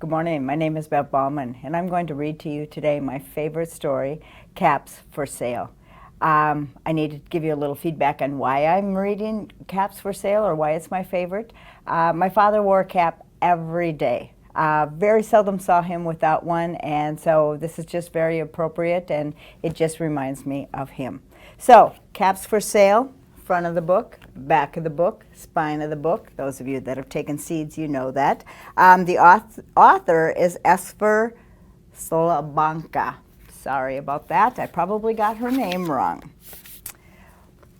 Good morning. My name is Bev Bauman, and I'm going to read to you today my favorite story, Caps for Sale. I need to give you a little feedback on why I'm reading Caps for Sale or why it's my favorite. My father wore a cap every day. Very seldom saw him without one, and so this is just very appropriate, and it just reminds me of him. So, Caps for Sale. Front of the book, back of the book, spine of the book. Those of you that have taken seeds, you know that. The author is Esther Salamanca. Sorry about that. I probably got her name wrong.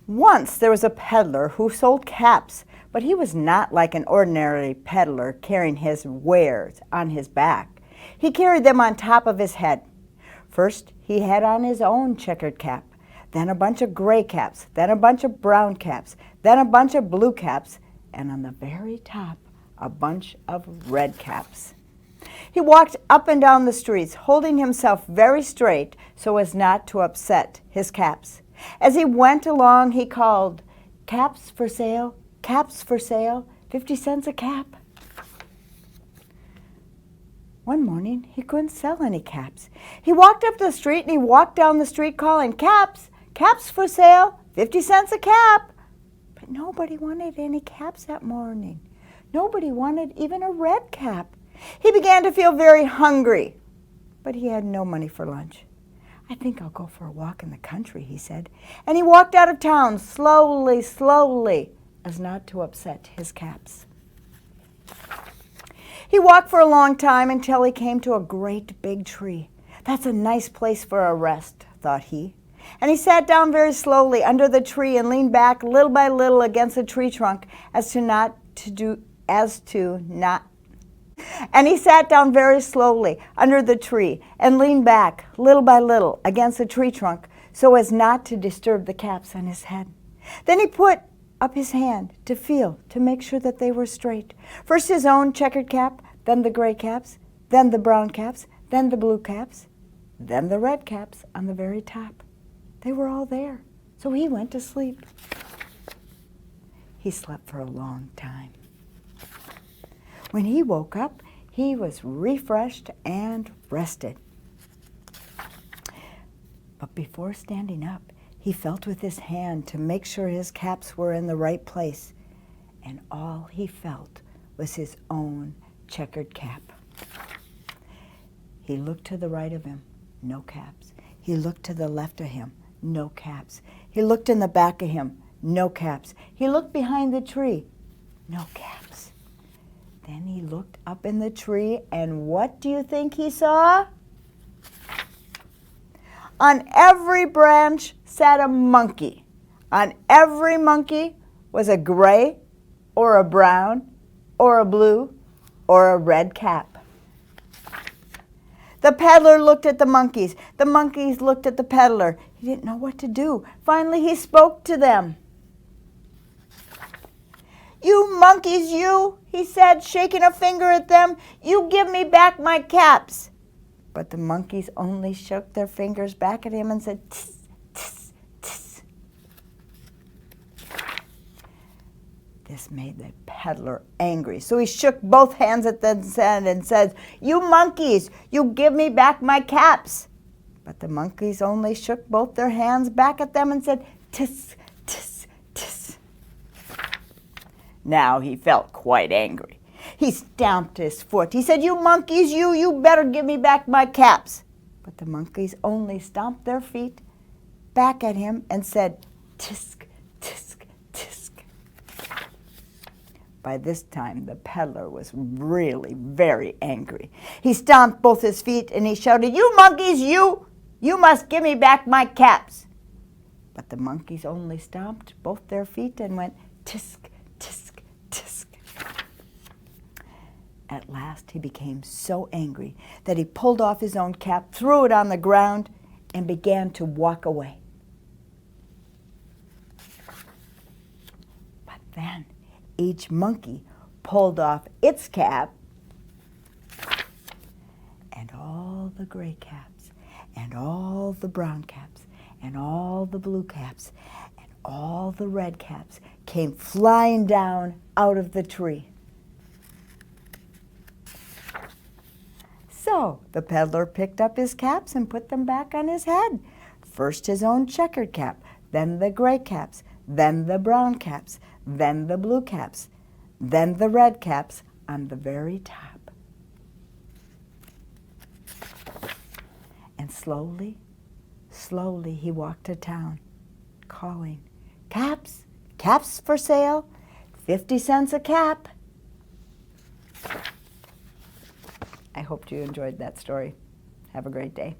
Once there was a peddler who sold caps, but he was not like an ordinary peddler carrying his wares on his back. He carried them on top of his head. First, he had on his own checkered cap, then a bunch of gray caps, then a bunch of brown caps, then a bunch of blue caps, and on the very top, a bunch of red caps. He walked up and down the streets, holding himself very straight so as not to upset his caps. As he went along, he called, "Caps for sale, 50 cents a cap." One morning, he couldn't sell any caps. He walked up the street and he walked down the street calling, "Caps for sale, 50 cents a cap." But nobody wanted any caps that morning. Nobody wanted even a red cap. He began to feel very hungry, but he had no money for lunch. "I think I'll go for a walk in the country," he said. And he walked out of town slowly, as not to upset his caps. He walked for a long time until he came to a great big tree. "That's a nice place for a rest," thought he. And he sat down very slowly under the tree and leaned back little by little against the tree trunk And he sat down very slowly under the tree and leaned back little by little against the tree trunk so as not to disturb the caps on his head. Then he put up his hand to feel, to make sure that they were straight. First his own checkered cap, then the gray caps, then the brown caps, then the blue caps, then the red caps on the very top. They were all there, so he went to sleep. He slept for a long time. When he woke up, he was refreshed and rested. But before standing up, he felt with his hand to make sure his caps were in the right place, and all he felt was his own checkered cap. He looked to the right of him, no caps. He looked to the left of him, no caps. He looked in the back of him, no caps. He looked behind the tree, no caps. Then he looked up in the tree, and what do you think he saw? On every branch sat a monkey. On every monkey was a gray or a brown or a blue or a red cap. The peddler looked at the monkeys. The monkeys looked at the peddler. He didn't know what to do. Finally, he spoke to them. "You monkeys, you," he said, shaking a finger at them, "you give me back my caps." But the monkeys only shook their fingers back at him and said, "Tss, tss, tss." This made the peddler angry, so he shook both hands at them and said, "You monkeys, you give me back my caps." But the monkeys only shook both their hands back at them and said, "Tisk, tisk, tisk." Now he felt quite angry. He stamped his foot. He said, "You monkeys, you better give me back my caps." But the monkeys only stomped their feet back at him and said, "Tisk, tisk, tisk." By this time, the peddler was really very angry. He stomped both his feet and he shouted, "You monkeys, you must give me back my caps." But the monkeys only stomped both their feet and went, "Tisk, tisk, tisk." At last, he became so angry that he pulled off his own cap, threw it on the ground, and began to walk away. But then each monkey pulled off its cap, and all the gray caps, and all the brown caps, and all the blue caps, and all the red caps came flying down out of the tree. So the peddler picked up his caps and put them back on his head. First his own checkered cap, then the gray caps, then the brown caps, then the blue caps, then the red caps on the very top. And slowly, slowly he walked to town, calling, "Caps, caps for sale, 50 cents a cap." I hope you enjoyed that story. Have a great day.